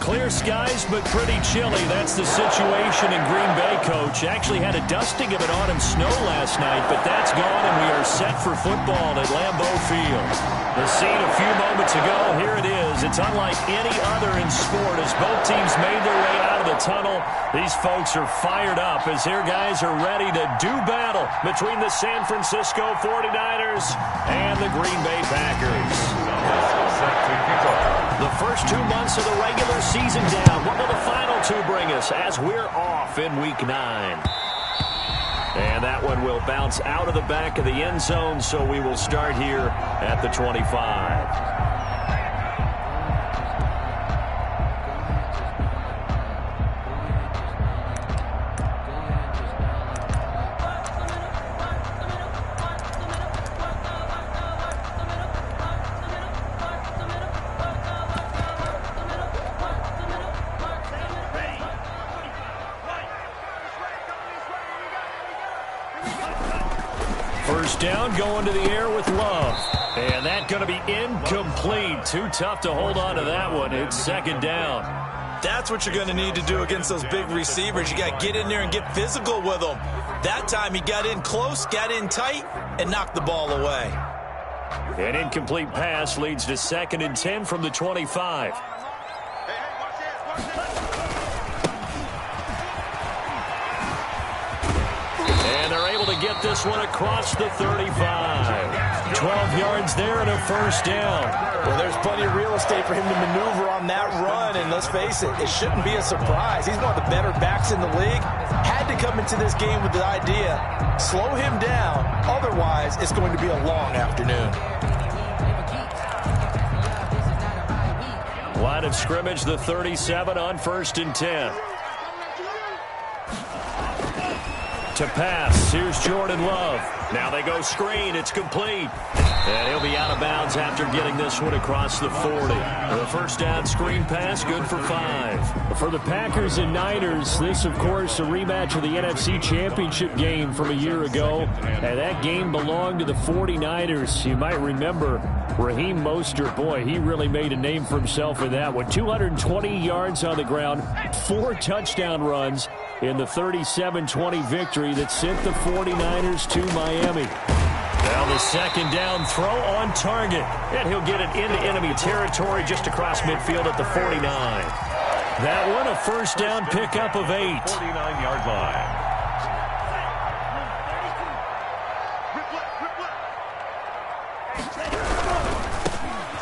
Clear skies, but pretty chilly. That's the situation in Green Bay, Coach. Actually had a dusting of it autumn snow last night, but that's gone, and we are set for football at Lambeau Field. The scene a few moments ago, here it is. It's unlike any other in sport as both teams made their way out of the tunnel. These folks are fired up as their guys are ready to do battle between the San Francisco 49ers and the Green Bay Packers. The first 2 months of the regular season down. What will the final 2 bring us as we're off in Week 9? And that one will bounce out of the back of the end zone, so we will start here at the 25. First down, going to the air with Love. And that's going to be incomplete. Too tough to hold on to that one. It's second down. That's what you're going to need to do against those big receivers. You got to get in there and get physical with them. That time he got in close, got in tight, and knocked the ball away. An incomplete pass leads to 2nd and 10 from the 25. To get this one across the 35. 12 yards there and a first down. Well, there's plenty of real estate for him to maneuver on that run, and let's face it, it shouldn't be a surprise. He's one of the better backs in the league. Had to come into this game with the idea, slow him down, otherwise it's going to be a long afternoon. Line of scrimmage, the 37 on 1st and 10. To pass, here's Jordan Love. Now they go screen, it's complete. And he'll be out of bounds after getting this one across the 40. The first down screen pass, good for 5. For the Packers and Niners, this, of course, a rematch of the NFC Championship game from a year ago. And that game belonged to the 49ers. You might remember Raheem Mostert. Boy, he really made a name for himself in that one. 220 yards on the ground, 4 touchdown runs in the 37-20 victory that sent the 49ers to Miami. Now the second down throw on target. And he'll get it into enemy territory just across midfield at the 49. That one a first down pickup of 8. 49-yard line.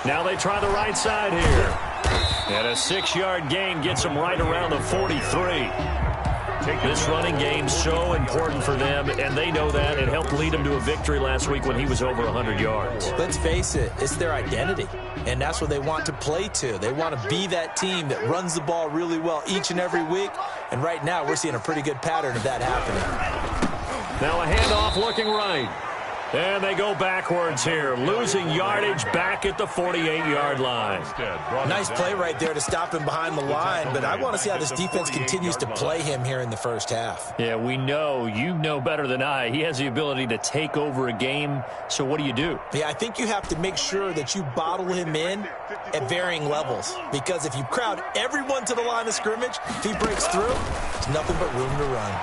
Now they try the right side here. And a 6-yard gain gets them right around the 43. This running game so important for them, and they know that. It helped lead them to a victory last week when he was over 100 yards. Let's face it, it's their identity, and that's what they want to play to. They want to be that team that runs the ball really well each and every week, and right now we're seeing a pretty good pattern of that happening. Now a handoff looking right. And they go backwards here, losing yardage back at the 48-yard line. Nice play right there to stop him behind the line, but I want to see how this defense continues to play him here in the first half. Yeah, we know. You know better than I. He has the ability to take over a game, so what do you do? Yeah, I think you have to make sure that you bottle him in at varying levels, because if you crowd everyone to the line of scrimmage, if he breaks through, there's nothing but room to run.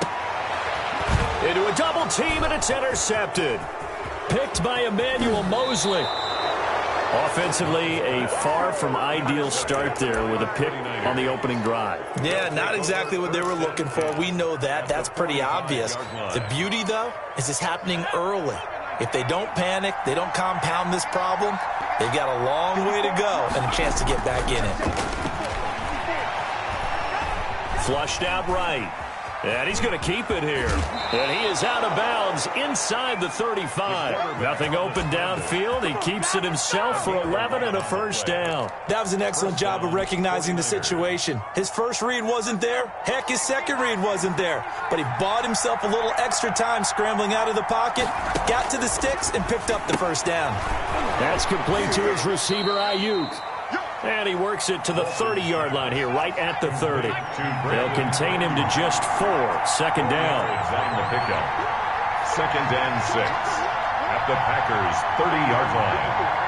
Into a double team, and it's intercepted. Picked by Emmanuel Mosley. Offensively, a far from ideal start there with a pick on the opening drive. Yeah, not exactly what they were looking for. We know that. That's pretty obvious. The beauty, though, is it's happening early. If they don't panic, they don't compound this problem, they've got a long way to go and a chance to get back in it. Flushed out right. And he's going to keep it here. And he is out of bounds inside the 35. Nothing open downfield. He keeps it himself for 11 and a first down. That was an excellent job of recognizing the situation. His first read wasn't there. Heck, his second read wasn't there. But he bought himself a little extra time scrambling out of the pocket, got to the sticks, and picked up the first down. That's complete to his receiver, Ayuk. And he works it to the 30-yard line here, right at the 30. They'll contain him to just 4. Second down. The pickup. 2nd and 6 at the Packers' 30-yard line.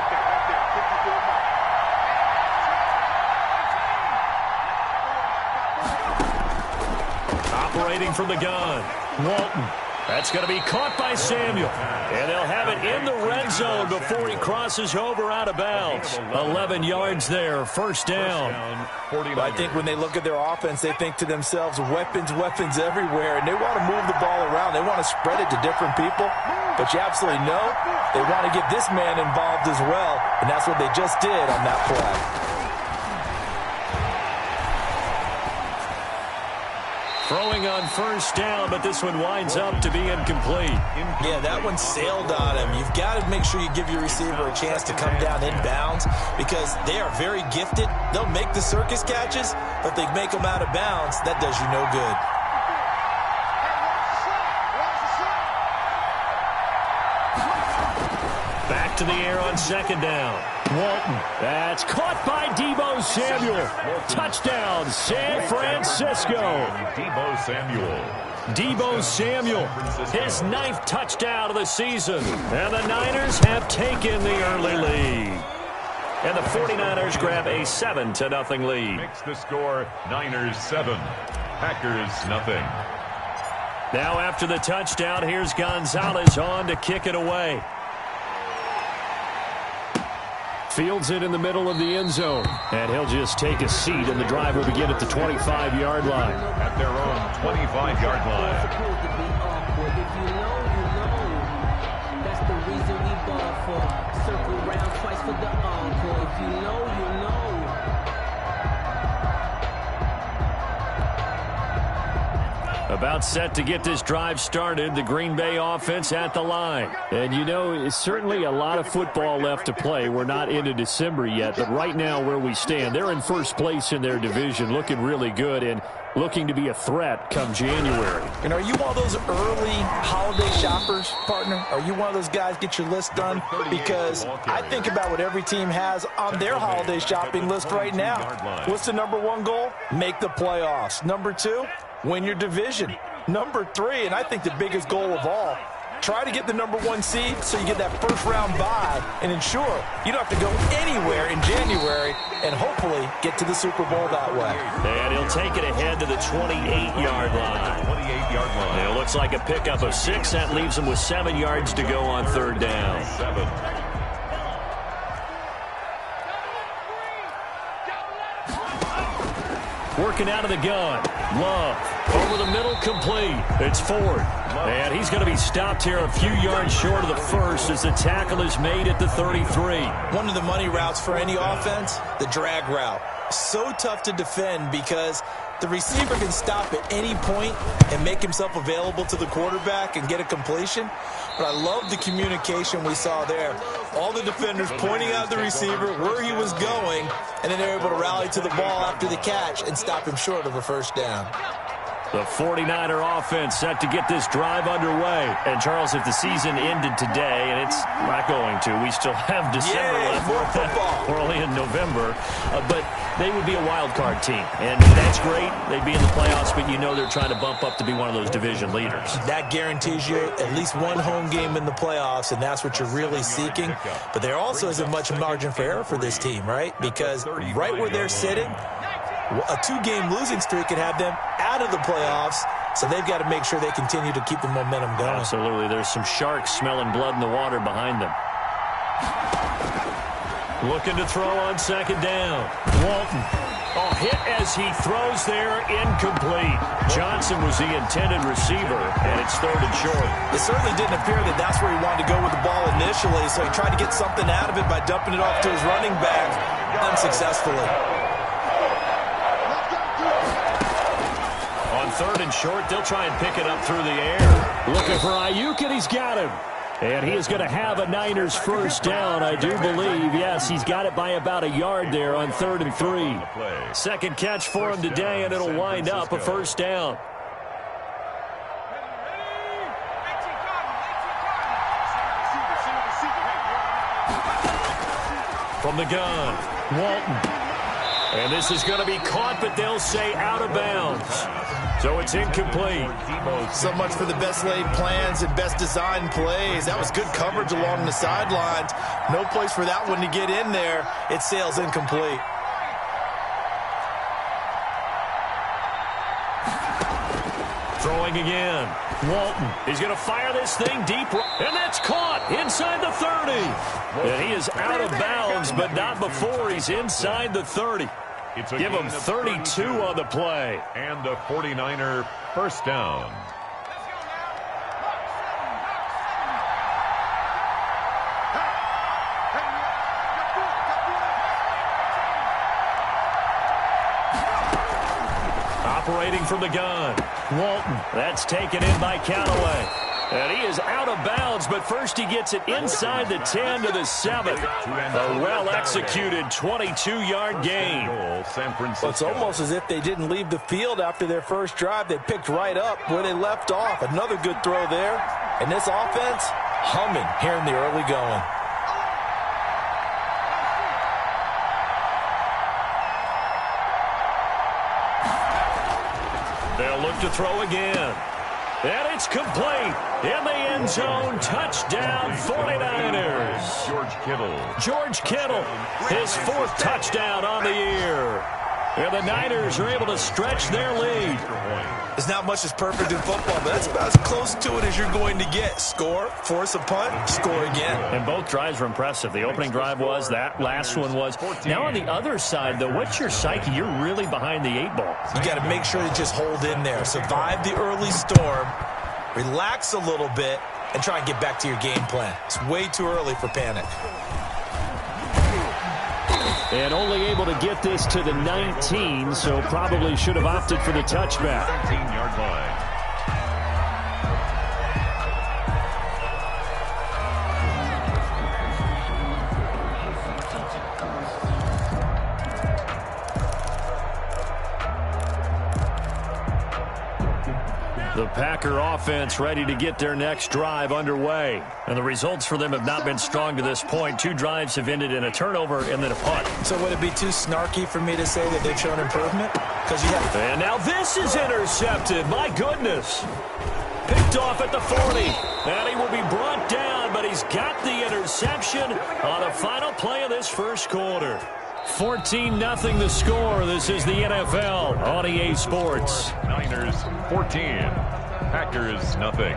Operating from the gun, Walton. That's going to be caught by Samuel. And they'll have it in the red zone before he crosses over out of bounds. 11 yards there, first down. I think when they look at their offense, they think to themselves, weapons, weapons everywhere, and they want to move the ball around. They want to spread it to different people. But you absolutely know they want to get this man involved as well, and that's what they just did on that play. Throwing on first down, but this one winds up to be incomplete. Yeah, that one sailed on him. You've got to make sure you give your receiver a chance to come down inbounds because they are very gifted. They'll make the circus catches, but if they make them out of bounds, that does you no good. Back to the air on second down. Walton. That's caught by Deebo Samuel. Touchdown, San Francisco. Deebo Samuel, his 9th touchdown of the season. And the Niners have taken the early lead. And the 49ers grab a 7-0 lead. Makes the score Niners 7, Packers nothing. Now after the touchdown, here's Gonzalez on to kick it away. Fields it in the middle of the end zone. And he'll just take a seat, and the drive will begin at the 25-yard line. At their own 25-yard line. If you know, you know. That's the reason we ball for. Circle round twice for the encore. If you know, you know. About set to get this drive started, the Green Bay offense at the line. And you know, it's certainly a lot of football left to play. We're not into December yet, but right now where we stand, they're in first place in their division, looking really good and looking to be a threat come January. And are you one of those early holiday shoppers, partner? Are you one of those guys get your list done? Because I think about what every team has on their holiday shopping list right now. What's the number one goal? Make the playoffs. Number 2, win your division. Number 3, and I think the biggest goal of all, try to get the number 1 seed so you get that first round bye and ensure you don't have to go anywhere in January and hopefully get to the Super Bowl that way. And he'll take it ahead to the 28-yard line. 28-yard line. And it looks like a pickup of 6. That leaves him with 7 yards to go on third down. 7. Working out of the gun. Love. Over the middle, complete. It's Ford. And he's going to be stopped here a few yards short of the first as the tackle is made at the 33. One of the money routes for any offense, the drag route. So tough to defend because the receiver can stop at any point and make himself available to the quarterback and get a completion. But I love the communication we saw there. All the defenders pointing out the receiver, where he was going, and then they're able to rally to the ball after the catch and stop him short of a first down. The 49er offense set to get this drive underway. And, Charles, if the season ended today, and it's not going to, we still have December left. More football. We're only in November. But they would be a wild card team. And that's great. They'd be in the playoffs, but you know they're trying to bump up to be one of those division leaders. That guarantees you at least one home game in the playoffs, and that's what you're really seeking. But there also isn't much margin for error for this team, right? Because right where they're sitting, a 2-game losing streak could have them out of the playoffs, so they've got to make sure they continue to keep the momentum going. Absolutely. There's some sharks smelling blood in the water behind them. Looking to throw on second down. Walton. Oh, hit as he throws there, incomplete. Johnson was the intended receiver, and it's third and short. It certainly didn't appear that that's where he wanted to go with the ball initially, so he tried to get something out of it by dumping it off to his running back unsuccessfully. Third and short, they'll try and pick it up through the air. Looking for Ayuk, and he's got him. And he is going to have a Niners first down, I do believe. Yes, he's got it by about a yard there on 3rd and 3. Second catch for him today, and it'll wind up a first down. From the gun, Walton. And this is going to be caught, but they'll say out of bounds. So it's incomplete. So much for the best laid plans and best designed plays. That was good coverage along the sidelines. No place for that one to get in there. It sails incomplete. Throwing again. Walton. He's going to fire this thing deep. And that's caught inside the 30. And he is out of bounds, but not before he's inside the 30. Give him 32 on the play. And a 49er first down. Operating from the gun. Walton. That's taken in by Callaway. And he is out of bounds, but first he gets it inside the 10 to the 7. A well-executed 22-yard gain. Well, it's almost as if they didn't leave the field after their first drive. They picked right up where they left off. Another good throw there. And this offense, humming here in the early going. They'll look to throw again. And it's complete. In the end zone, touchdown 49ers. George Kittle, his 4th touchdown on the year. And the Niners are able to stretch their lead. There's not much that's perfect in football, but that's about as close to it as you're going to get. Score, force a punt, score again. And both drives were impressive. The opening drive was, that last one was. Now on the other side, though, what's your psyche? You're really behind the 8 ball. You got to make sure you just hold in there. Survive the early storm, relax a little bit, and try and get back to your game plan. It's way too early for panic. And only able to get this to the 19, so probably should have opted for the touchback. 19-yard line. The Packer offense ready to get their next drive underway. And the results for them have not been strong to this point. 2 drives have ended in a turnover and then a punt. So would it be too snarky for me to say that they've shown improvement? Because you have. And now this is intercepted. My goodness. Picked off at the 40. And he will be brought down, but he's got the interception on the final play of this first quarter. 14-0 the score. This is the NFL on EA Sports. Niners 14, Packers nothing.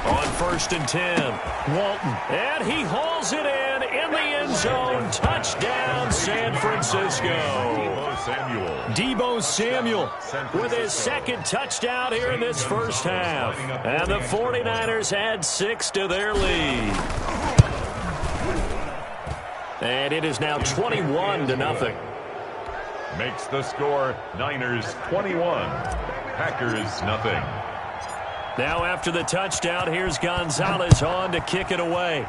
On 1st and 10, Walton. And he hauls it in the end zone. Touchdown, San Francisco. Deebo Samuel with his 2nd touchdown here in this first half. And the 49ers add 6 to their lead. And it is now 21-0. Makes the score Niners 21, Packers nothing. Now after the touchdown, here's Gonzalez on to kick it away.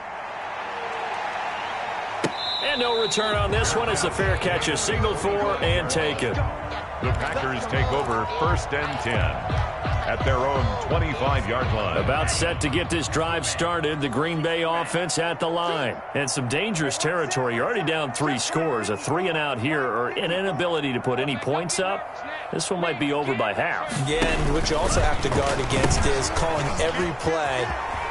And no return on this one as the fair catch is signaled for and taken. The Packers take over 1st and 10 at their own 25-yard line. About set to get this drive started. The Green Bay offense at the line. And some dangerous territory. You're already down 3 scores. A 3-and-out here or an inability to put any points up. This one might be over by half. Yeah, and what you also have to guard against is calling every play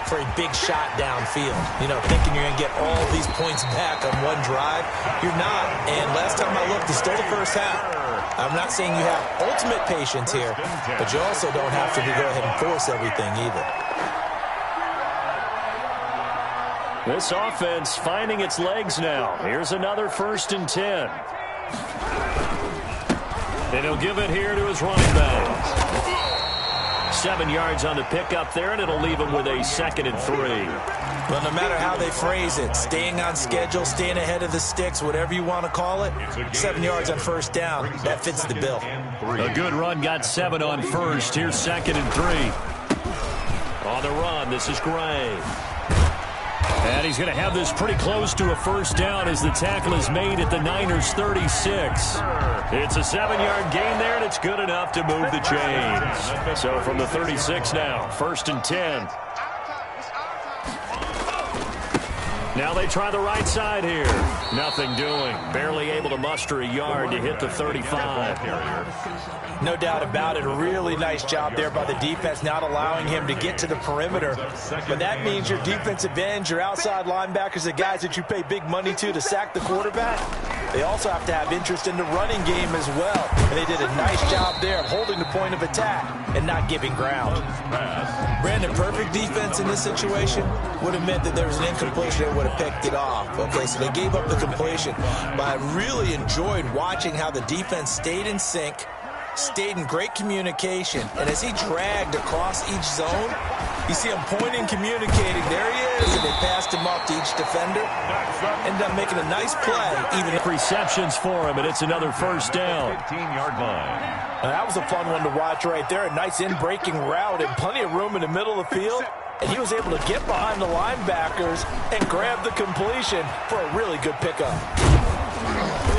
for a big shot downfield. You know, thinking you're going to get all these points back on one drive. You're not. And last time I looked, it's still the first half. I'm not saying you have ultimate patience here, but you also don't have to go ahead and force everything either. This offense finding its legs now. Here's another 1st and 10. And he'll give it here to his running back. 7 yards on the pickup there, and it'll leave him with a 2nd and 3. Well, no matter how they phrase it, staying on schedule, staying ahead of the sticks, whatever you want to call it, 7 yards on 1st down, that fits the bill. A good run got 7 on 1st. Here's 2nd and 3. On the run, this is Gray. And he's going to have this pretty close to a 1st down as the tackle is made at the Niners' 36. It's a 7-yard gain there, and it's good enough to move the chains. So from the 36 now, 1st and 10. Now they try the right side here. Nothing doing. Barely able to muster a yard to hit the 35. No doubt about it. A really nice job there by the defense, not allowing him to get to the perimeter. But that means your defensive ends, your outside linebackers, the guys that you pay big money to sack the quarterback, they also have to have interest in the running game as well. And they did a nice job there of holding the point of attack and not giving ground. Brandon, perfect defense in this situation would have meant that there was an incompletion that would have picked it off. Okay, so they gave up the completion. But I really enjoyed watching how the defense stayed in sync, stayed in great communication, and as he dragged across each zone, you see him pointing, communicating. There he is, and they passed him off to each defender. Ended up making a nice play. Even receptions for him, and it's another first down. 15-yard line. That was a fun one to watch right there. A nice in-breaking route and plenty of room in the middle of the field. And he was able to get behind the linebackers and grab the completion for a really good pickup.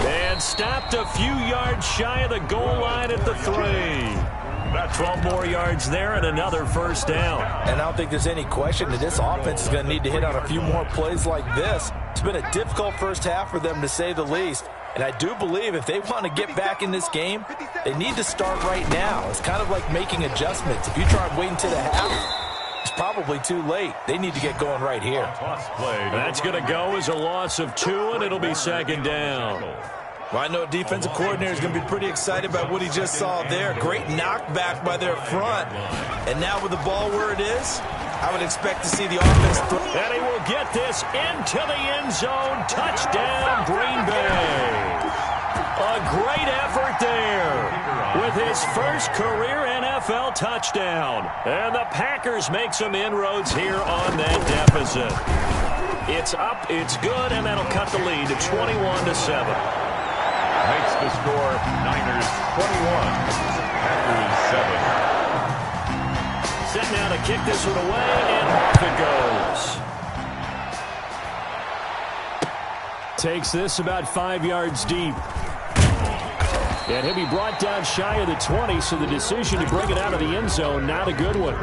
And stopped a few yards shy of the goal line at the 3. About 12 more yards there and another first down. And I don't think there's any question that this offense is going to need to hit on a few more plays like this. It's been a difficult first half for them, to say the least. And I do believe if they want to get back in this game, they need to start right now. It's kind of like making adjustments. If you try and wait until the half, it's probably too late. They need to get going right here. That's going to go as a loss of 2, and it'll be second down. Well, I know a defensive coordinator is going to be pretty excited about what he just saw there. Great knockback by their front. And now with the ball where it is, I would expect to see the offense throw. And he will get this into the end zone. Touchdown, Green Bay. A great effort there with his first career NFL touchdown. And the Packers make some inroads here on that deficit. It's up, it's good, and that'll cut the lead to 21-7. Makes the score Niners 21, Packers 7. Set now to kick this one away, and off it goes. Takes this about 5 yards deep. And he'll be brought down shy of the 20, so the decision to bring it out of the end zone, not a good one.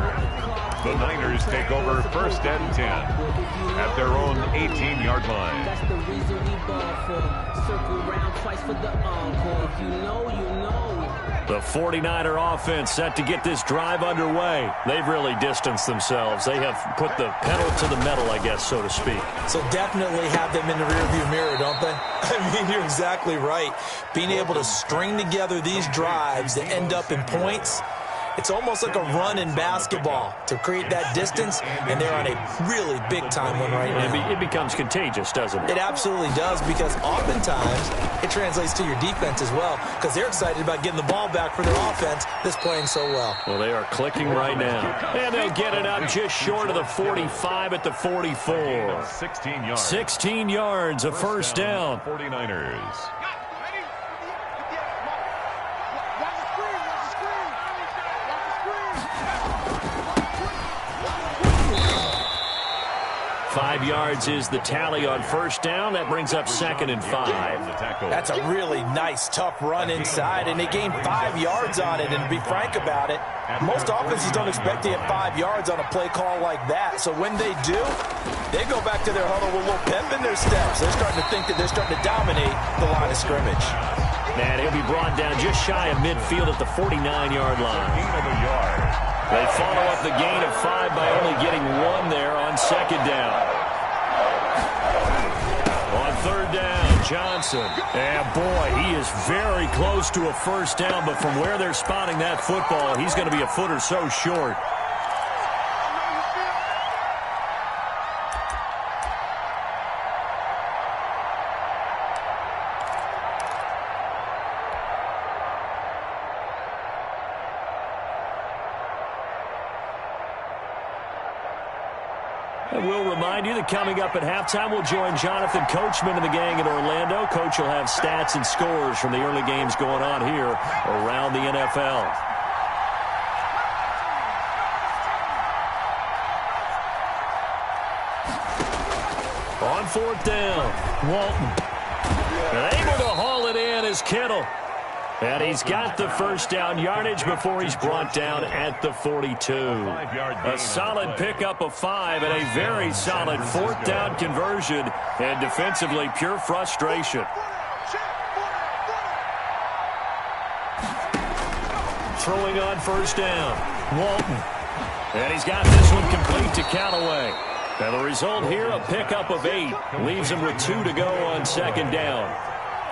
The Niners take over first and 10 at their own 18-yard line. That's the reason we ball for. Circle round twice for the encore. If you know, you know. The 49er offense set to get this drive underway. They've really distanced themselves. They have put the pedal to the metal, I guess, so to speak. So definitely have them in the rearview mirror, don't they? I mean, you're exactly right. Being able to string together these drives that end up in points, it's almost like a run in basketball to create that distance, and they're on a really big-time one right now. It becomes contagious, doesn't it? It absolutely does, because oftentimes it translates to your defense as well, because they're excited about getting the ball back for their offense that's playing so well. Well, they are clicking right now. And they'll get it up just short of the 45 at the 44. 16 yards. 16 yards, a first down. 49ers. 5 yards is the tally on first down. That brings up 2nd and 5. That's a really nice, tough run inside, and they gained 5 yards on it. And to be frank about it, most offenses don't expect to get 5 yards on a play call like that. So when they do, they go back to their huddle with a little pep in their steps. They're starting to think that they're starting to dominate the line of scrimmage. And he'll be brought down just shy of midfield at the 49-yard line. They follow up the gain of 5 by only getting 1 there on second down. On third down, Johnson. And boy, he is very close to a first down, but from where they're spotting that football, he's going to be a foot or so short. We'll remind you that coming up at halftime, we'll join Jonathan Coachman and the gang in Orlando. Coach will have stats and scores from the early games going on here around the NFL. On fourth down, Walton. And able to haul it in is Kittle. And he's got the first down yardage before he's brought down at the 42. A solid pickup of 5 and a very solid fourth down conversion. And defensively, pure frustration. Throwing on first down, Walton. And he's got this one complete to Callaway. And the result here, a pickup of 8. Leaves him with 2 to go on second down.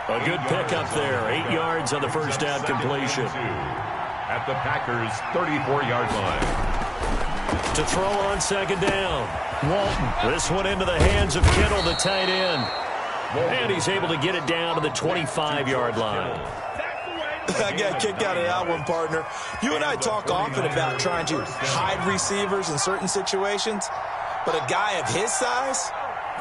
A good pickup there. 8 yards on the first down completion. At the Packers' 34-yard line. To throw on second down, Walton. This one into the hands of Kittle, the tight end. And he's able to get it down to the 25-yard line. I got a kick out of that one, partner. You and I talk often about trying to hide receivers in certain situations, but a guy of his size,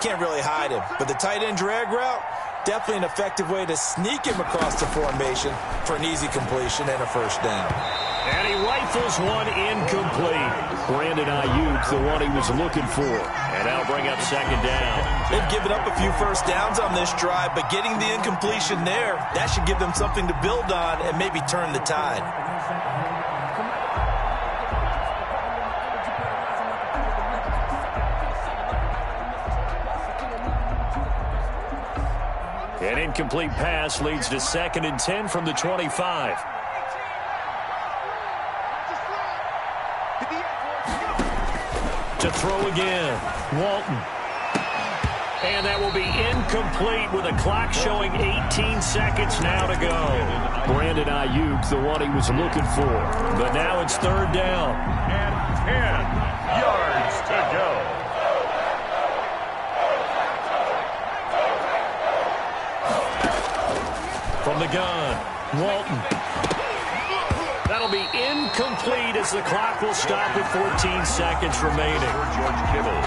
can't really hide him. But the tight end drag route, definitely an effective way to sneak him across the formation for an easy completion and a first down. And he rifles one incomplete. Brandon Ayuk, the one he was looking for. And that'll bring up second down. They've given up a few first downs on this drive, but getting the incompletion there, that should give them something to build on and maybe turn the tide. An incomplete pass leads to 2nd and 10 from the 25. To throw again, Walton. And that will be incomplete with a clock showing 18 seconds now to go. Brandon Ayuk, the one he was looking for. But now it's third down. And 10 yards to go. From the gun, Walton. That'll be incomplete as the clock will stop with 14 seconds remaining. George Kittle.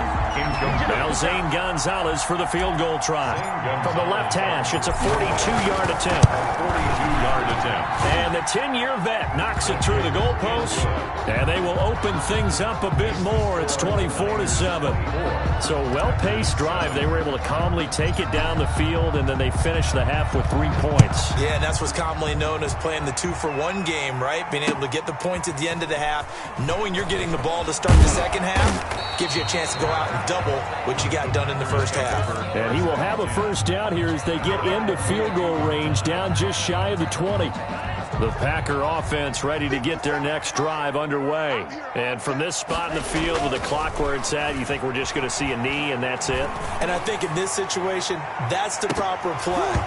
Now Zane Gonzalez for the field goal try. From the left hash, it's a 42-yard attempt. 42-yard attempt. And the 10-year vet knocks it through the goalpost. And they will open things up a bit more. It's 24-7. So well-paced drive. They were able to calmly take it down the field, and then they finished the half with 3 points. Yeah, and that's what's commonly known as playing the 2-for-1 game, right? Being able to get the points at the end of the half, knowing you're getting the ball to start the second half, gives you a chance to go out and double what you got done in the first half. And he will have a first down here as they get into field goal range, down just shy of the 20. The Packer offense ready to get their next drive underway. And from this spot in the field with the clock where it's at, you think we're just going to see a knee and that's it? And I think in this situation, that's the proper play.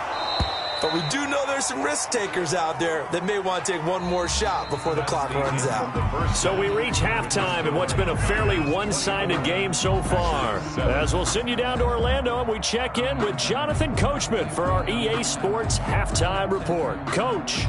But we do know there's some risk takers out there that may want to take one more shot before the clock runs out. So we reach halftime in what's been a fairly one-sided game so far. As we'll send you down to Orlando and we check in with Jonathan Coachman for our EA Sports Halftime Report. Coach.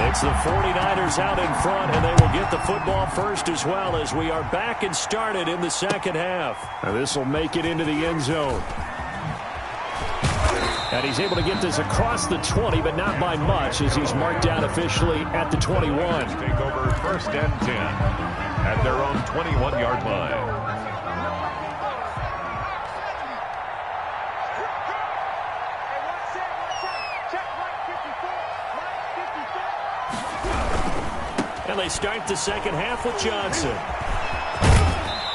It's the 49ers out in front, and they will get the football first as well as we are back and started in the second half. And this will make it into the end zone. And he's able to get this across the 20, but not by much as he's marked down officially at the 21. Take over 1st and 10 at their own 21-yard line. And they start the second half with Johnson.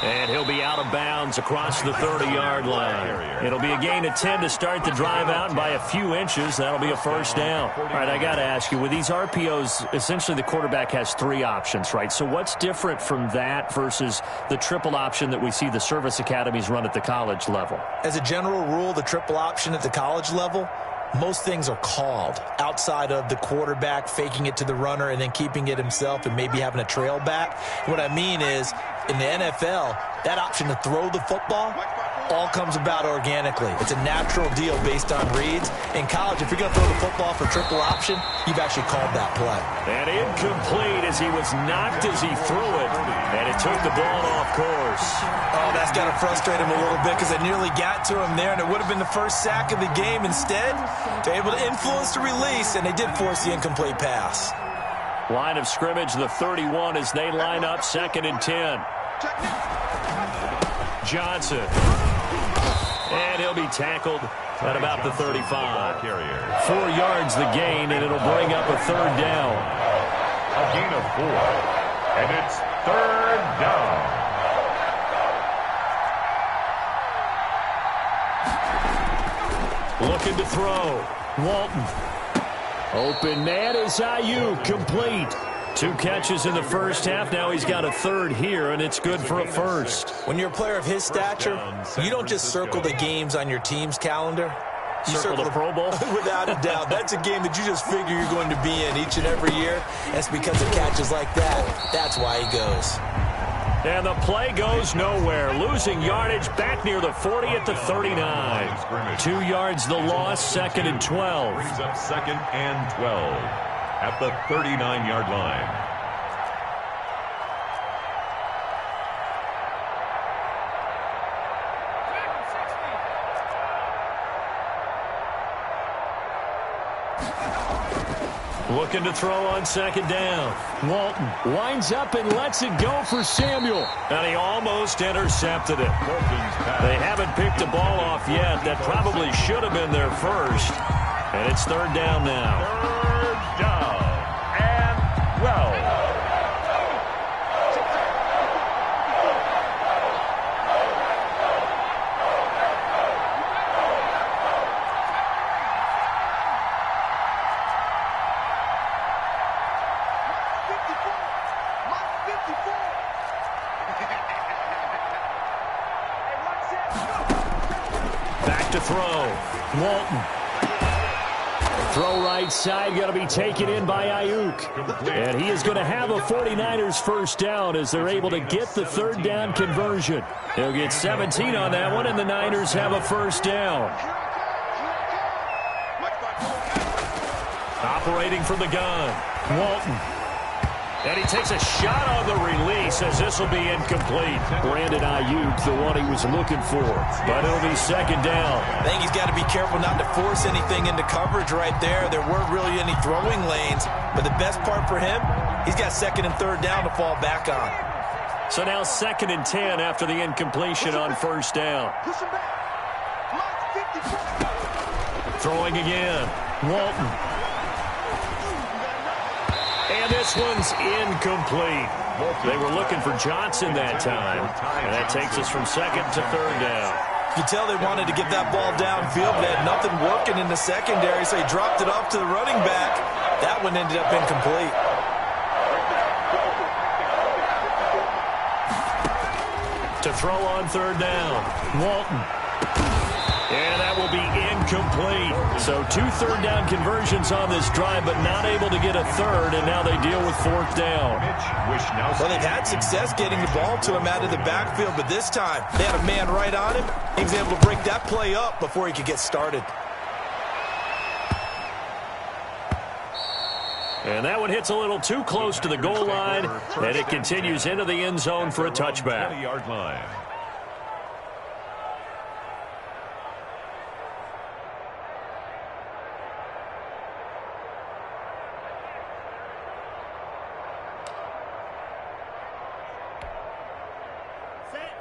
And he'll be out of bounds across the 30-yard line. It'll be a gain of 10 to start the drive out, and by a few inches, that'll be a first down. All right, I got to ask you, with these RPOs, essentially the quarterback has 3 options, right? So what's different from that versus the triple option that we see the service academies run at the college level? As a general rule, the triple option at the college level, most things are called outside of the quarterback faking it to the runner and then keeping it himself and maybe having a trail back. What I mean is, in the NFL, that option to throw the football all comes about organically. It's a natural deal based on reads. In college, if you're going to throw the football for triple option, you've actually called that play. And incomplete as he was knocked as he threw it, and it took the ball off course. Oh, that's got to frustrate him a little bit because it nearly got to him there, and it would have been the first sack of the game. Instead, they're able to influence the release, and they did force the incomplete pass. Line of scrimmage, the 31, as they line up 2nd and 10. Johnson. And he'll be tackled at about the 35. 4 yards the gain, and it'll bring up a third down. A gain of 4. And it's third down. Looking to throw. Walton. Open man is Ayuk, complete. 2 catches in the first half. Now he's got a third here, and it's good for a first. When you're a player of his stature, you don't just circle the games on your team's calendar. You circle the Pro Bowl? Without a doubt. That's a game that you just figure you're going to be in each and every year. That's because of catches like that. That's why he goes. And the play goes nowhere. Losing yardage back near the 40 at the 39. 2 yards the loss, 2nd and 12. Brings up 2nd and 12 at the 39-yard line. Looking to throw on 2nd down. Walton winds up and lets it go for Samuel. And he almost intercepted it. They haven't picked the ball off yet. That probably should have been their first. And it's 3rd down now. 3rd down and 12. To throw. Walton. Throw right side, going to be taken in by Ayuk. And he is going to have a 49ers first down as they're able to get the 3rd down conversion. He'll get 17 on that one, and the Niners have a first down. Operating from the gun. Walton. And he takes a shot on the release as this will be incomplete. Brandon Ayuk, the one he was looking for. But it'll be 2nd down. I think he's got to be careful not to force anything into coverage right there. There weren't really any throwing lanes. But the best part for him, he's got 2nd and 3rd down to fall back on. So now 2nd and 10 after the incompletion on 1st down. Throwing again. Walton. And this one's incomplete. They were looking for Johnson that time. And that takes us from 2nd to 3rd down. You can tell they wanted to get that ball downfield, but they had nothing working in the secondary, so he dropped it off to the running back. That one ended up incomplete. To throw on 3rd down. Walton. And that will be incomplete. So 2 3rd down conversions on this drive, but not able to get a 3rd, and now they deal with 4th down. Well, they've had success getting the ball to him out of the backfield, but this time they had a man right on him. He was able to break that play up before he could get started. And that one hits a little too close to the goal line, and it continues into the end zone for a touchback. 20-yard line.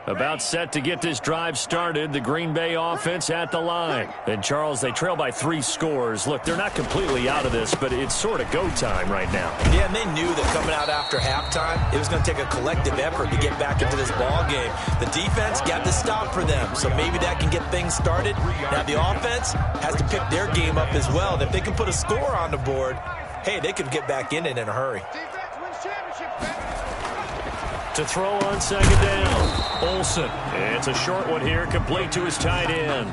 About set to get this drive started, the Green Bay offense at the line. And, Charles, they trail by 3 scores. Look, they're not completely out of this, but it's sort of go time right now. Yeah, and they knew that coming out after halftime, it was going to take a collective effort to get back into this ball game. The defense got the stop for them, so maybe that can get things started. Now, the offense has to pick their game up as well. And if they can put a score on the board, hey, they could get back in it in a hurry. To throw on 2nd down, Olsen. It's a short one here, complete to his tight end.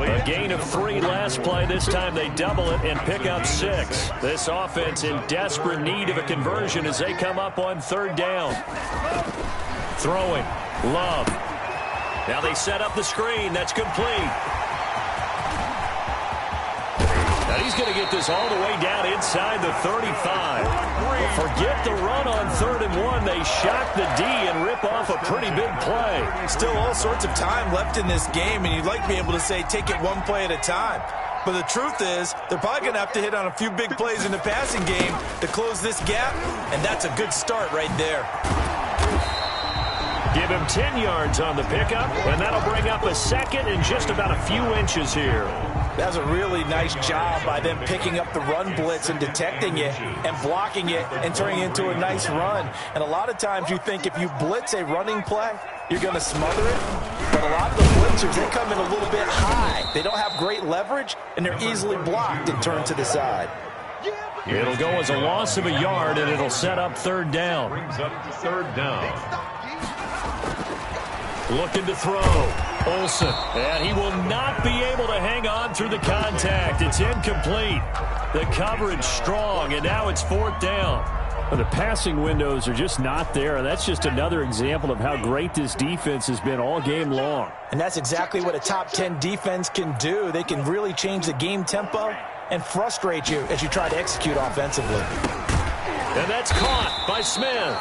A gain of 3 last play. This time they double it and pick up 6. This offense in desperate need of a conversion as they come up on 3rd down. Throwing, Love. Now they set up the screen. That's complete. And he's going to get this all the way down inside the 35. Forget the run on 3rd and 1. They shock the D and rip off a pretty big play. Still all sorts of time left in this game, and you'd like to be able to say take it one play at a time. But the truth is, they're probably going to have to hit on a few big plays in the passing game to close this gap, and that's a good start right there. Give him 10 yards on the pickup, and that'll bring up a second and just about a few inches here. That's a really nice job by them picking up the run blitz and detecting it and blocking it and turning it into a nice run. And a lot of times you think if you blitz a running play, you're going to smother it. But a lot of the blitzers, they come in a little bit high. They don't have great leverage, and they're easily blocked and turned to the side. It'll go as a loss of a yard, and it'll set up third down. Brings up third down. Looking to throw. Olsen, and he will not be able to hang on through the contact. It's incomplete. The coverage strong, and now it's fourth down. Well, the passing windows are just not there, and that's just another example of how great this defense has been all game long. And that's exactly what a top 10 defense can do. They can really change the game tempo and frustrate you as you try to execute offensively. And that's caught by Smith.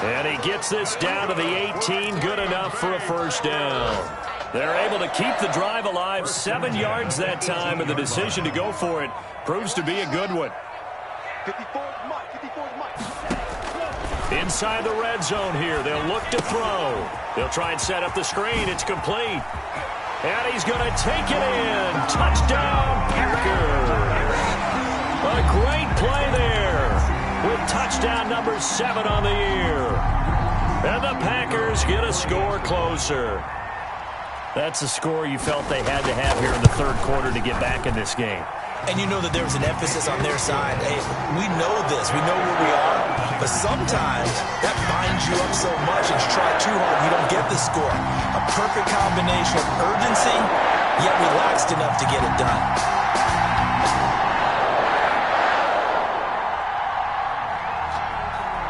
And he gets this down to the 18, good enough for a first down. They're able to keep the drive alive, 7 yards that time, and the decision to go for it proves to be a good one. Inside the red zone here, they'll look to throw. They'll try and set up the screen. It's complete. And he's going to take it in. Touchdown, Packers. A great play there with touchdown number 7 on the year. And the Packers get a score closer. That's a score you felt they had to have here in the third quarter to get back in this game. And you know that there was an emphasis on their side. Hey, we know this. We know where we are. But sometimes that binds you up so much and you try too hard, you don't get the score. A perfect combination of urgency, yet relaxed enough to get it done.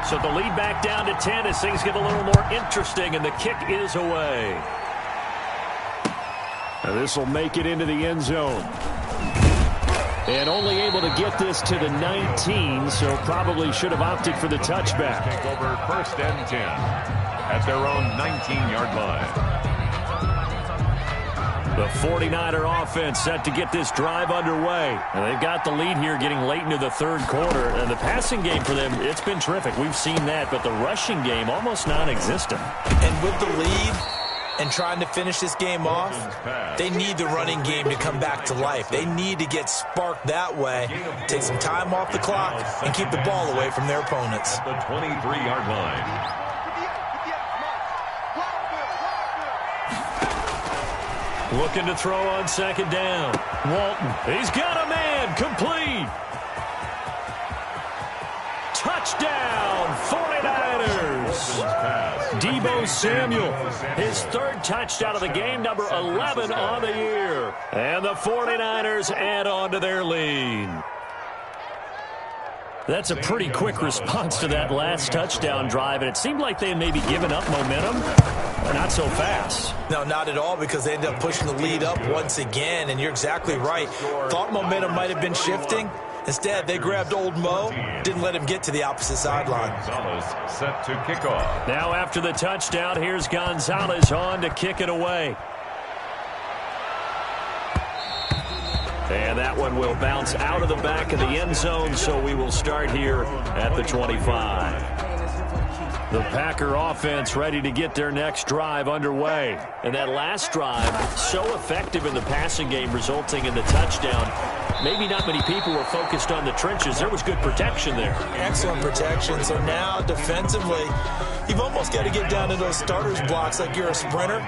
So the lead back down to 10 as things get a little more interesting, and the kick is away. Now this will make it into the end zone. And only able to get this to the 19, so probably should have opted for the touchback. Take over first and 10 at their own 19-yard line. The 49er offense set to get this drive underway. And they've got the lead here getting late into the third quarter. And the passing game for them, it's been terrific. We've seen that, but the rushing game almost non-existent. And with the lead and trying to finish this game off, they need the running game to come back to life. They need to get sparked that way, take some time off the clock, and keep the ball away from their opponents. The 23-yard line. Looking to throw on second down. Walton, he's got a man, complete. Touchdown, 49ers. Deebo Samuel, his third touchdown of the game, number 11 on the year. And the 49ers add on to their lead. That's a pretty quick response to that last touchdown drive, and it seemed like they had maybe given up momentum. Not so fast. No, not at all, because they ended up pushing the lead up once again, and you're exactly right. Thought momentum might have been shifting. Instead, they grabbed old Mo, didn't let him get to the opposite sideline. Gonzalez set to kick off. Now after the touchdown, here's Gonzalez on to kick it away. And that one will bounce out of the back of the end zone, so we will start here at the 25. The Packer offense ready to get their next drive underway. And that last drive, so effective in the passing game, resulting in the touchdown. Maybe not many people were focused on the trenches. There was good protection there. Excellent protection. So now, defensively, you've almost got to get down to those starters blocks like you're a sprinter.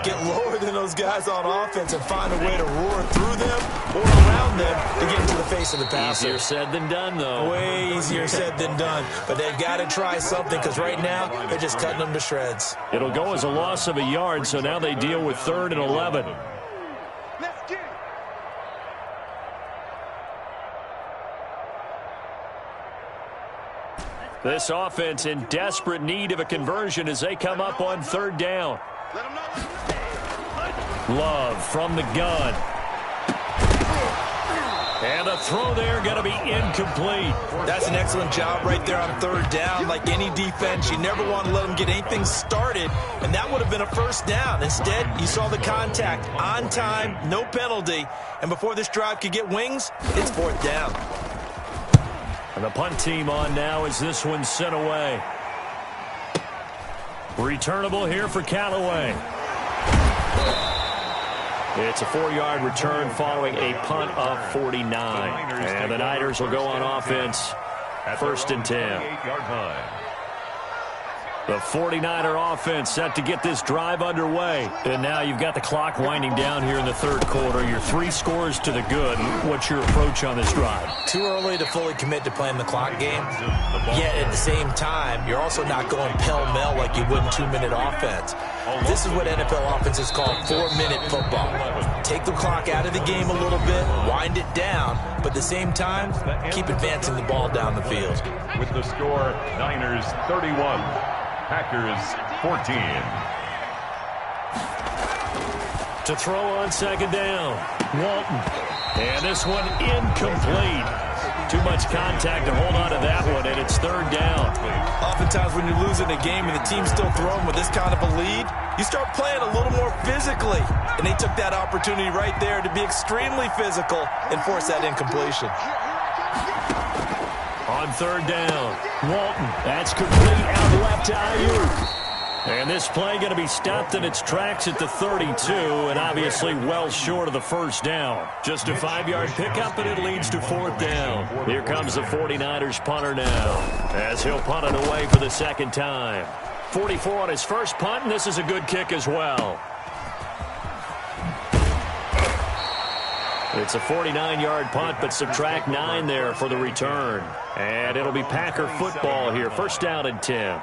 Get lower than those guys on offense and find a way to roar through them or around them to get into the face of the passer. Easier said than done, though. Way easier said than done. But they've got to try something, because right now they're just cutting them to shreds. It'll go as a loss of a yard, so now they deal with 3rd and 11. This offense in desperate need of a conversion as they come up on 3rd down. Love from the gun. And the throw there going to be incomplete. That's an excellent job right there on 3rd down. Like any defense, you never want to let them get anything started, and that would have been a first down. Instead, you saw the contact on time, no penalty, and before this drive could get wings, it's 4th down. And the punt team on now as this one's sent away. Returnable here for Callaway. It's a 4-yard return following a punt of 49. And the Niners will go on offense. First and 10. The 49er offense set to get this drive underway. And now you've got the clock winding down here in the third quarter. You're 3 scores to the good. What's your approach on this drive? Too early to fully commit to playing the clock game. Yet at the same time, you're also not going pell-mell like you would in 2-minute offense. This is what NFL offenses call 4-minute football. Take the clock out of the game a little bit, wind it down, but at the same time, keep advancing the ball down the field. With the score, Niners 31, Packers 14. To throw on second down, Walton. And this one incomplete. Too much contact to hold on to that one, and it's third down. Oftentimes when you're losing a game and the team's still throwing with this kind of a lead, you start playing a little more physically. And they took that opportunity right there to be extremely physical and force that incompletion. On third down, Walton. That's complete out left to Ayuk. And this play going to be stopped in its tracks at the 32, and obviously well short of the first down. Just a 5-yard pickup, and it leads to fourth down. Here comes the 49ers punter now, as he'll punt it away for the second time. 44 on his first punt, and this is a good kick as well. It's a 49-yard punt, but subtract 9 there for the return. And it'll be Packer football here. First down and 10.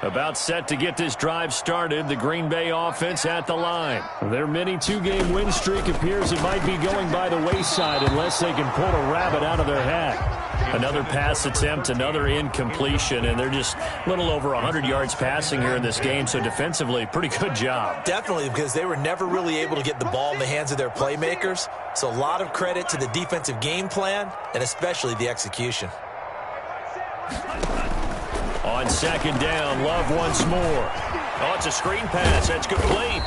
About set to get this drive started, the Green Bay offense at the line. Their mini 2-game win streak appears it might be going by the wayside unless they can pull a rabbit out of their hat. Another pass attempt, another incompletion, and they're just a little over 100 yards passing here in this game, so defensively, pretty good job. Definitely, because they were never really able to get the ball in the hands of their playmakers, so a lot of credit to the defensive game plan and especially the execution. On second down, Love once more. Oh, it's a screen pass. That's complete.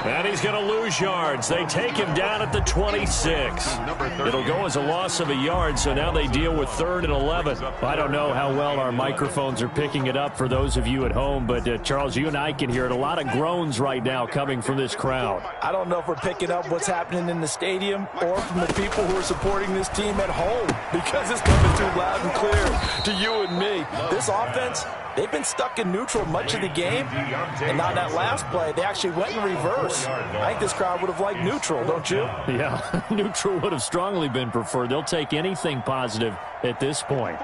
And he's going to lose yards. They take him down at the 26. It'll go as a loss of a yard, so now they deal with 3rd and 11. I don't know how well our microphones are picking it up for those of you at home, but Charles, you and I can hear it. A lot of groans right now coming from this crowd. I don't know if we're picking up what's happening in the stadium or from the people who are supporting this team at home, because it's coming through loud and clear to you and me. This offense, they've been stuck in neutral much of the game, and on that last play, they actually went in reverse. I think this crowd would have liked neutral, don't you? Yeah, neutral would have strongly been preferred. They'll take anything positive at this point.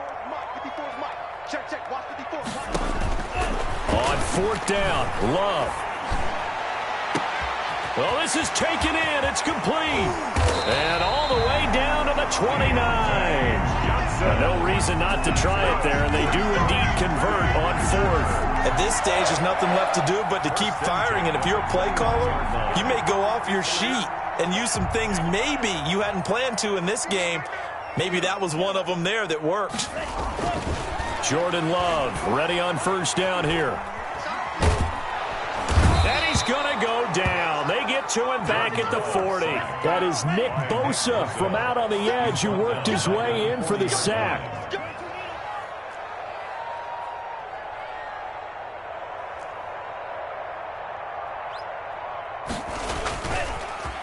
On fourth down, Love. Well, this is taken in. It's complete. And all the way down to the 29. No reason not to try it there, and they do indeed convert on fourth. At this stage, there's nothing left to do but to keep firing, and if you're a play caller, you may go off your sheet and use some things maybe you hadn't planned to in this game. Maybe that was one of them there that worked. Jordan Love ready on first down here. And he's going to go down. They get to him back at the 40. That is Nick Bosa from out on the edge who worked his way in for the sack.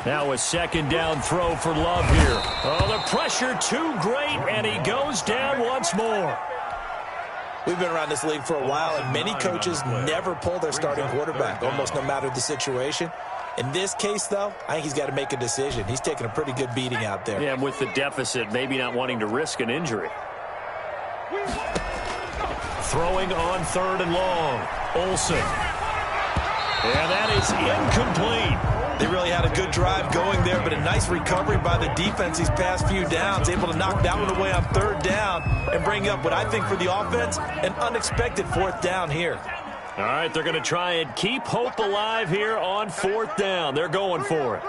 Now a second down throw for Love here. Oh, the pressure too great, and he goes down once more. We've been around this league for a while, and many coaches never pull their starting quarterback, almost no matter the situation. In this case, though, I think he's got to make a decision. He's taking a pretty good beating out there. Yeah, with the deficit, maybe not wanting to risk an injury. Throwing on 3rd and long. Olsen. And that is incomplete. They really had a good drive going there, but a nice recovery by the defense these past few downs, able to knock that one away on 3rd down and bring up what I think for the offense, an unexpected 4th down here. All right, they're going to try and keep hope alive here on 4th down. They're going for it.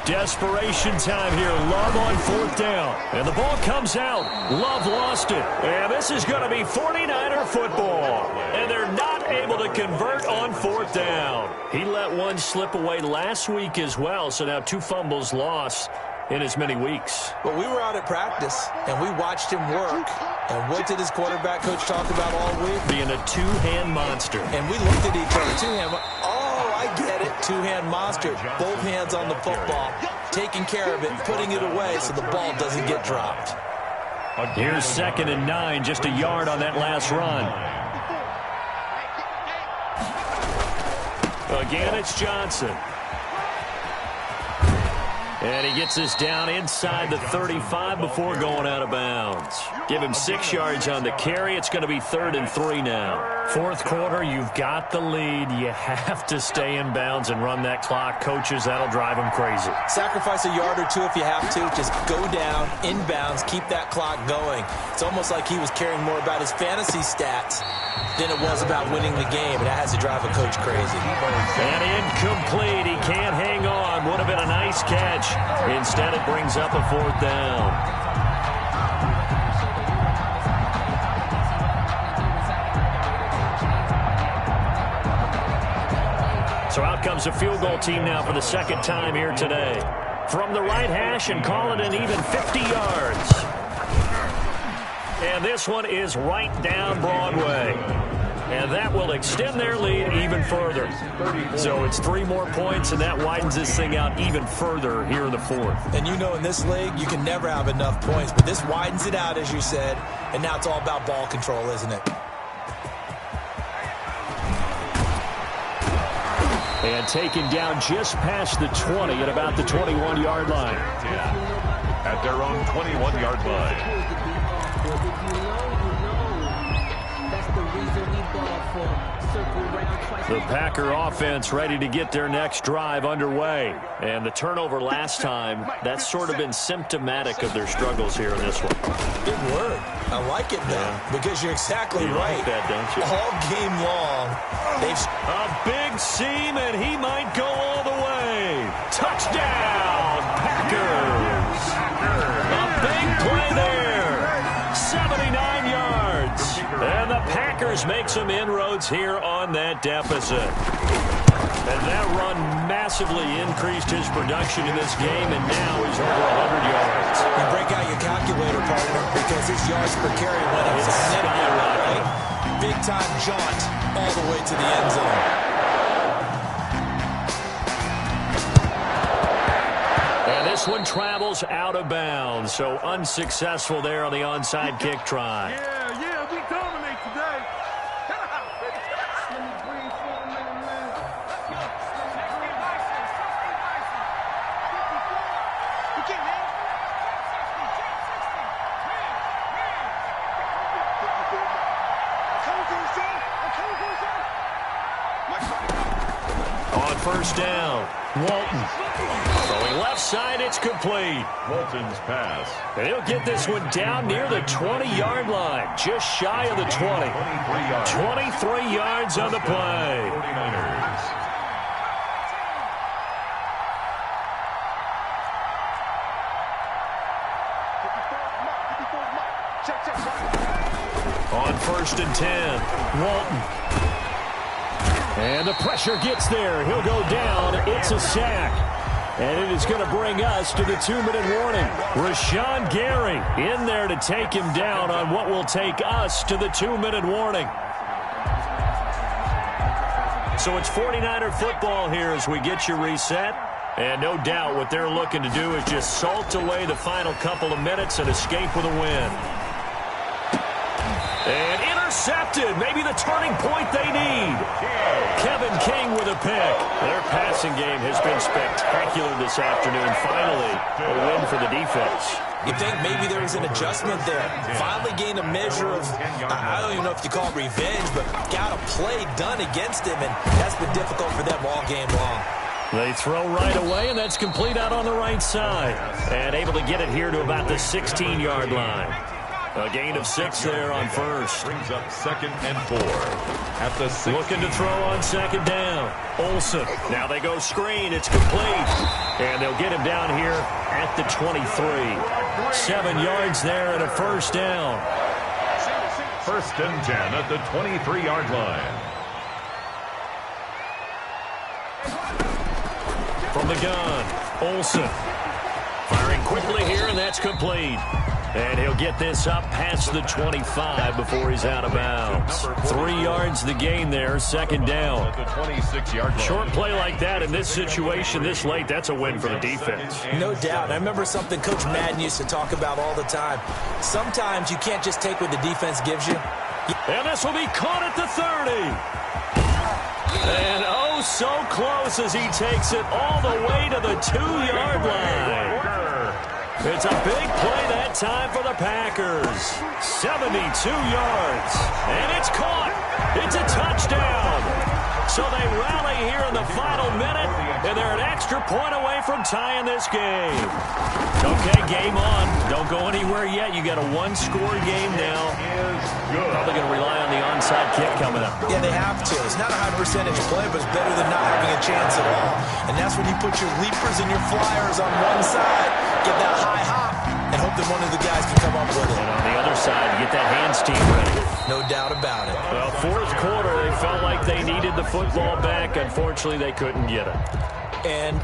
Desperation time here. Love on 4th down. And the ball comes out. Love lost it. And this is going to be 49er football. And they're not able to convert on 4th down. He let one slip away last week as well, so now 2 fumbles lost. in as many weeks. Well, we were out at practice, and we watched him work. And what did his quarterback coach talk about all week? Being a two-hand monster. And we looked at each other. Two-hand. Oh, I get it. Two-hand monster. Both hands on the football, taking care of it, putting it away so the ball doesn't get dropped. Here's 2nd and 9, just a yard on that last run. Again, it's Johnson. And he gets this down inside the 35 before going out of bounds. Give him 6 yards on the carry. It's going to be 3rd and 3 now. Fourth quarter, you've got the lead. You have to stay in bounds and run that clock. Coaches, that'll drive them crazy. Sacrifice a yard or two if you have to. Just go down, in bounds, keep that clock going. It's almost like he was caring more about his fantasy stats than it was about winning the game, and that has to drive a coach crazy. And incomplete. He can't hang on. Would have been a nice catch. Instead, it brings up a 4th down. So out comes a field goal team now for the 2nd time here today. From the right hash and call it an even 50 yards. And this one is right down Broadway. And that will extend their lead even further. So it's 3 more points, and that widens this thing out even further here in the 4th. And you know in this league, you can never have enough points. But this widens it out, as you said. And now it's all about ball control, isn't it? And taken down just past the 20 at about the 21-yard line. At their own 21-yard line. The Packer offense ready to get their next drive underway. And the turnover last time, that's sort of been symptomatic of their struggles here in this one. Big word. I like it now because you're exactly right. Like that, don't you? All game long, they've... A big seam, and he might go all the way. Touchdown, Packers. A big play there. 79 yards. And the Packers make some inroads here on that deficit. And that run massively increased his production in this game, and now he's over 100 yards. You break out your calculator, partner, because his yards per carry went up significantly. Big-time jaunt all the way to the end zone. And this one travels out of bounds, so unsuccessful there on the onside kick try. Yeah, we dominate today. On first down, Walton. Throwing left side, it's complete. Walton's pass. And he'll get this one down near the 20-yard line, just shy of the 20. 23 yards on the play. 49ers. On first and 10, Walton. And the pressure gets there. He'll go down. It's a sack. And it is going to bring us to the 2-minute warning. Rashawn Gary in there to take him down on what will take us to the 2-minute warning. So it's 49er football here as we get you reset. And no doubt what they're looking to do is just salt away the final couple of minutes and escape with a win. And intercepted. Maybe the turning point they need. Kevin King with a pick. Their passing game has been spectacular this afternoon. Finally, a win for the defense. You think maybe there was an adjustment there. Finally gained a measure of, I don't even know if you call it revenge, but got a play done against him, and that's been difficult for them all game long. They throw right away, and that's complete out on the right side. And able to get it here to about the 16-yard line. A gain of 6 there on first. Brings up 2nd and 4. At the 6. Looking to throw on 2nd down. Olsen. Now they go screen. It's complete. And they'll get him down here at the 23. 7 yards there and a first down. 1st and 10 at the 23-yard line. From the gun, Olsen. Firing quickly here, and that's complete. And he'll get this up past the 25 before he's out of bounds. 3 yards the gain there, second down. At the 26-yard line. Short play like that in this situation this late, that's a win for the defense. No doubt. I remember something Coach Madden used to talk about all the time. Sometimes you can't just take what the defense gives you. And this will be caught at the 30. And oh, so close as he takes it all the way to the 2-yard line. It's a big play that time for the Packers. 72 yards. And it's caught. It's a touchdown. So they rally here in the final minute, and they're an extra point away from tying this game. Okay, game on. Don't go anywhere yet. You got a one-score game now. Probably going to rely on the onside kick coming up. Yeah, they have to. It's not a high percentage play, but it's better than not having a chance at all. And that's when you put your leapers and your flyers on one side, get that high hop, and hope that one of the guys can come up with it. And on the other side, get that hands team ready. No doubt about it. Well, fourth quarter, they felt like they needed the football back. Unfortunately, they couldn't get it. And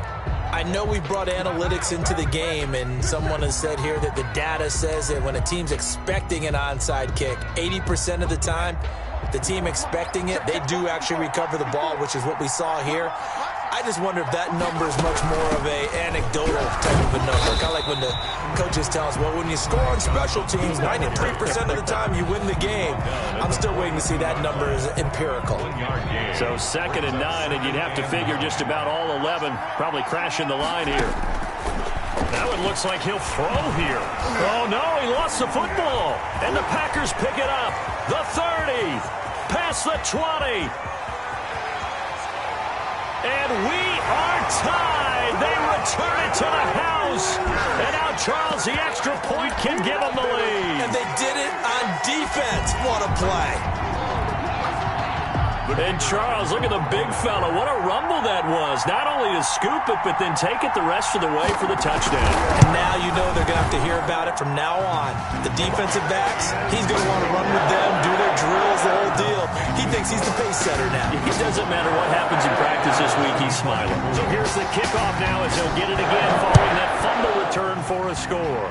I know we brought analytics into the game, and someone has said here that the data says that when a team's expecting an onside kick, 80% of the time, the team expecting it, they do actually recover the ball, which is what we saw here. I just wonder if that number is much more of a anecdotal type of a number. Kind of like when the coaches tell us, well, when you score on special teams, 93% of the time you win the game. I'm still waiting to see that number is empirical. So 2nd and 9, and you'd have to figure just about all 11 probably crashing the line here. That one looks like he'll throw here. Oh, no, he lost the football. And the Packers pick it up. The 30, past the 20. And we are tied. They return it to the house. And now Charles, the extra point, can give them the lead. And they did it on defense. What a play. And Charles, look at the big fella. What a rumble that was. Not only to scoop it, but then take it the rest of the way for the touchdown. And now you know they're going to have to hear about it from now on. The defensive backs, he's going to want to run with them, do their drills, the whole deal. He thinks he's the pace setter now. It doesn't matter what happens in practice this week, he's smiling. So here's the kickoff now as he'll get it again following that fumble return for a score.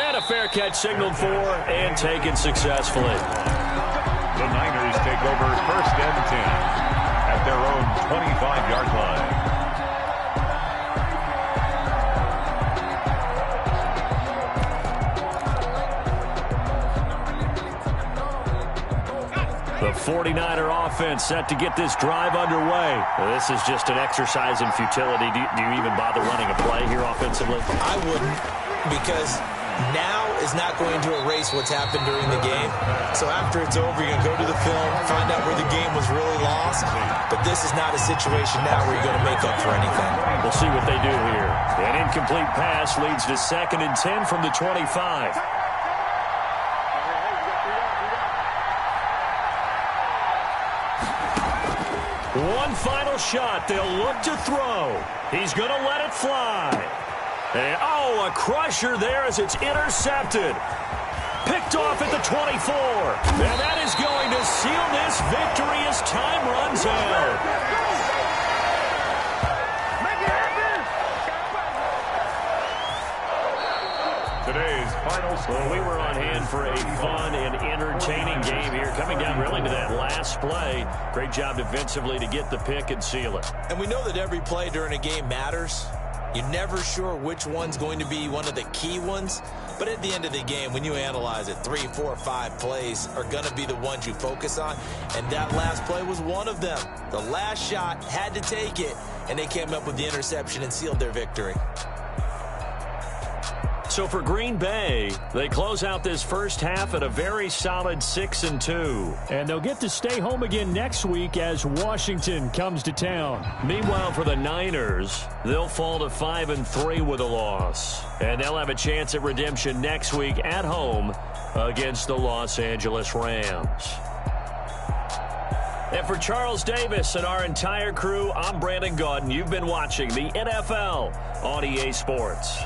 And a fair catch signaled for and taken successfully. The Niners take over 1st and 10 at their own 25-yard line. The 49er offense set to get this drive underway. This is just an exercise in futility. Do you even bother running a play here offensively? I wouldn't, because now is not going to erase what's happened during the game. So after it's over, you're going to go to the film, find out where the game was really lost. But this is not a situation now where you're going to make up for anything. We'll see what they do here. An incomplete pass leads to 2nd and 10 from the 25. One final shot. They'll look to throw. He's going to let it fly. And, a crusher there as it's intercepted. Picked off at the 24. And that is going to seal this victory as time runs out. Today's final score. Well, we were on hand for a fun and entertaining game here. Coming down really to that last play. Great job defensively to get the pick and seal it. And we know that every play during a game matters. You're never sure which one's going to be one of the key ones. But at the end of the game, when you analyze it, 3, 4, 5 plays are going to be the ones you focus on. And that last play was one of them. The last shot had to take it, and they came up with the interception and sealed their victory. So for Green Bay, they close out this first half at a very solid 6-2. And they'll get to stay home again next week as Washington comes to town. Meanwhile, for the Niners, they'll fall to 5-3 with a loss. And they'll have a chance at redemption next week at home against the Los Angeles Rams. And for Charles Davis and our entire crew, I'm Brandon Gaudin. You've been watching the NFL on EA Sports.